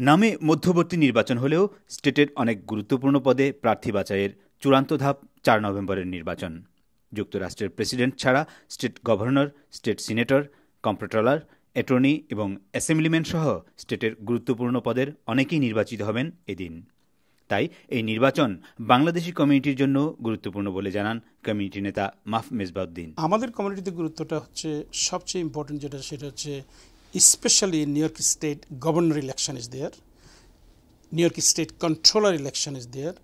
নামে মধ্যবর্তী নির্বাচন হলেও স্টেটের অনেক গুরুত্বপূর্ণ পদে প্রার্থী বাছাইয়ের চূড়ান্ত ধাপ ৪ নভেম্বরের নির্বাচন। যুক্তরাষ্ট্রের প্রেসিডেন্ট ছাড়া state governor, state senator, comptroller, attorney এবং অ্যাসেম্বলিম্যান সহ স্টেটের গুরুত্বপূর্ণ পদের অনেকেই নির্বাচিত হবেন এদিন। তাই এই নির্বাচন বাংলাদেশি কমিউনিটির জন্য গুরুত্বপূর্ণ বলে জানান কমিউনিটি নেতা মাফ মেজবাউদ্দিন। আমাদের কমিউনিটিতে গুরুত্বটা হচ্ছে সবচেয়ে ইম্পর্টেন্ট সেটা হচ্ছে especially in New York State governor election is there, New York State controller election is there,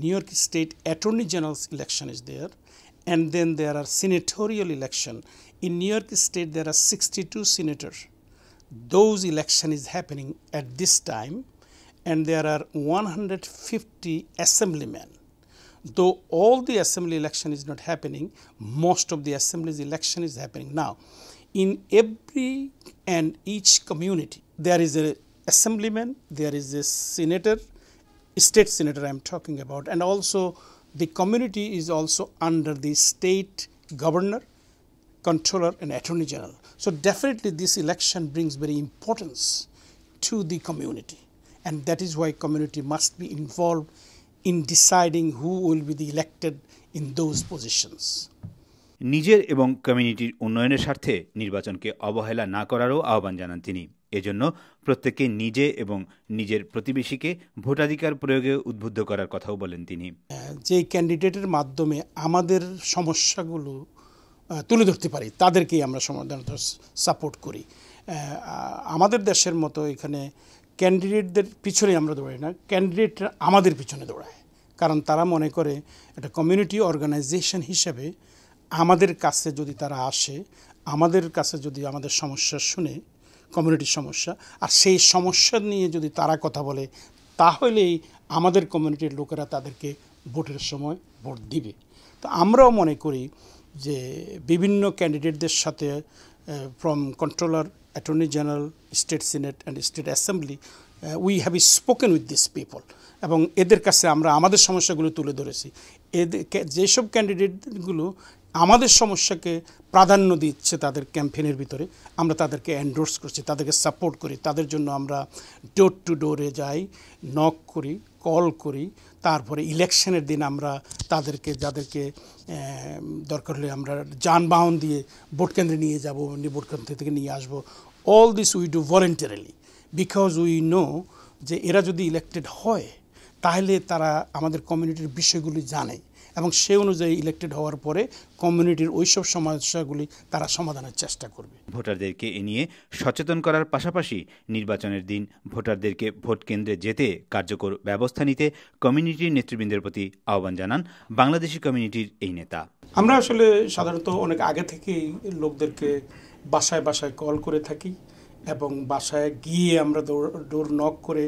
New York State attorney general's election is there, and then there are senatorial election. In New York State there are 62 senators. Those election is happening at this time, and there are 150 assemblymen. Though all the assembly election is not happening, most of the assembly's election is happening now. In every and each community, there is a assemblyman, there is a senator, state senator I am talking about, and also the community is also under the state governor, controller and attorney general. So definitely this election brings very importance to the community, and that is why community must be involved in deciding who will be the elected in those positions. নিজের এবং কমিউনিটির উন্নয়নের স্বার্থে নির্বাচনকে অবহেলা না করারও আহ্বান জানান তিনি। এজন্য প্রত্যেককে নিজে এবং নিজের প্রতিবেশীকে ভোটাধিকার প্রয়োগে উদ্বুদ্ধ করার কথাও বলেন তিনি। যে ক্যান্ডিডেটের মাধ্যমে আমাদের সমস্যাগুলো তুলে ধরতে পারি তাদেরকেই আমরা সাধারণত সাপোর্ট করি। আমাদের দেশের মতো এখানে ক্যান্ডিডেটদের পিছনে আমরা দৌড়াই না, ক্যান্ডিডেটরা আমাদের পিছনে দৌড়ায়। কারণ তারা মনে করে একটা কমিউনিটি অর্গানাইজেশন হিসেবে আমাদের কাছে যদি তারা আসে, আমাদের কাছে যদি আমাদের সমস্যা শুনে, কমিউনিটির সমস্যা, আর সেই সমস্যা নিয়ে যদি তারা কথা বলে, তাহলেই আমাদের কমিউনিটির লোকেরা তাদেরকে ভোটের সময় ভোট দিবে। তো আমরাও মনে করি যে বিভিন্ন ক্যান্ডিডেটদের সাথে from controller, attorney general, state senate and state assembly, we have spoken with this people, এবং এদের কাছে আমরা আমাদের সমস্যাগুলো তুলে ধরেছি। যেসব ক্যান্ডিডেটগুলো আমাদের সমস্যাকে প্রাধান্য দিচ্ছে তাদের ক্যাম্পেইনের ভিতরে, আমরা তাদেরকে এন্ডোর্স করছি, তাদেরকে সাপোর্ট করি। তাদের জন্য আমরা ডোর টু ডোরে যাই, নক করি, কল করি। তারপরে ইলেকশনের দিন আমরা তাদেরকে, যাদেরকে দরকার হলে আমরা যানবাহন দিয়ে ভোট কেন্দ্রে নিয়ে যাব, ভোট কেন্দ্র থেকে নিয়ে আসবো। All this we do voluntarily, because we know যে এরা যদি ইলেক্টেড হয় তাহলে তারা আমাদের কমিউনিটির বিষয়গুলি জানে, এবং সে অনুযায়ী ইলেক্টেড হওয়ার পরে কমিউনিটির ওইসব সমস্যাগুলি তারা সমাধানের চেষ্টা করবে। ভোটারদেরকে এ নিয়ে সচেতন করার পাশাপাশি নির্বাচনের দিন ভোটারদেরকে ভোট কেন্দ্রে যেতে কার্যকর ব্যবস্থা নিতে কমিউনিটির নেতৃবৃন্দের প্রতি আহ্বান জানান বাংলাদেশি কমিউনিটির এই নেতা। আমরা আসলে সাধারণত অনেক আগে থেকেই লোকদেরকে বাসায় বাসায় কল করে থাকি, এবং বাসায় গিয়ে আমরা ডোর নক করে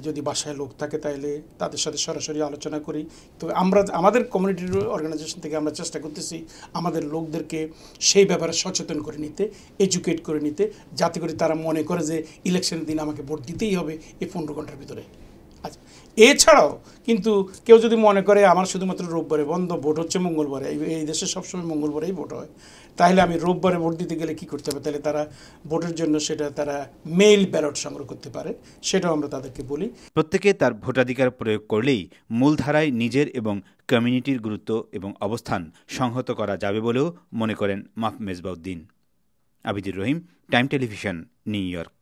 যদি বাসায় লোক থাকে তাহলে তাদের সাথে সরাসরি আলোচনা করি। তো আমরা আমাদের কমিউনিটির অর্গানাইজেশন থেকে আমরা চেষ্টা করতেছি আমাদের লোকদেরকে সেই ব্যাপারে সচেতন করে নিতে, এডুকেট করে নিতে, যাতে করে তারা মনে করে যে ইলেকশনের দিন আমাকে ভোট দিতেই হবে এই 15 ঘন্টার ভিতরে। আচ্ছা, এছাড়াও কিন্তু কেউ যদি মনে করে আমার শুধুমাত্র রোববারে বন্ধ, ভোট হচ্ছে মঙ্গলবারে, এই দেশে সবসময় মঙ্গলবারেই ভোট হয়, তাহলে আমি রোববারে ভোট দিতে গেলে কী করতে হবে? তাহলে তারা ভোটের জন্য সেটা তারা মেইল ব্যালট সংগ্রহ করতে পারে, সেটাও আমরা তাদেরকে বলি। প্রত্যেকে তার ভোটাধিকার প্রয়োগ করলেই মূলধারায় নিজের এবং কমিউনিটির গুরুত্ব এবং অবস্থান সংহত করা যাবে বলেও মনে করেন মাফ মেজবাউদ্দিন। আবিদুর রহিম, টাইম টেলিভিশন, নিউ ইয়র্ক।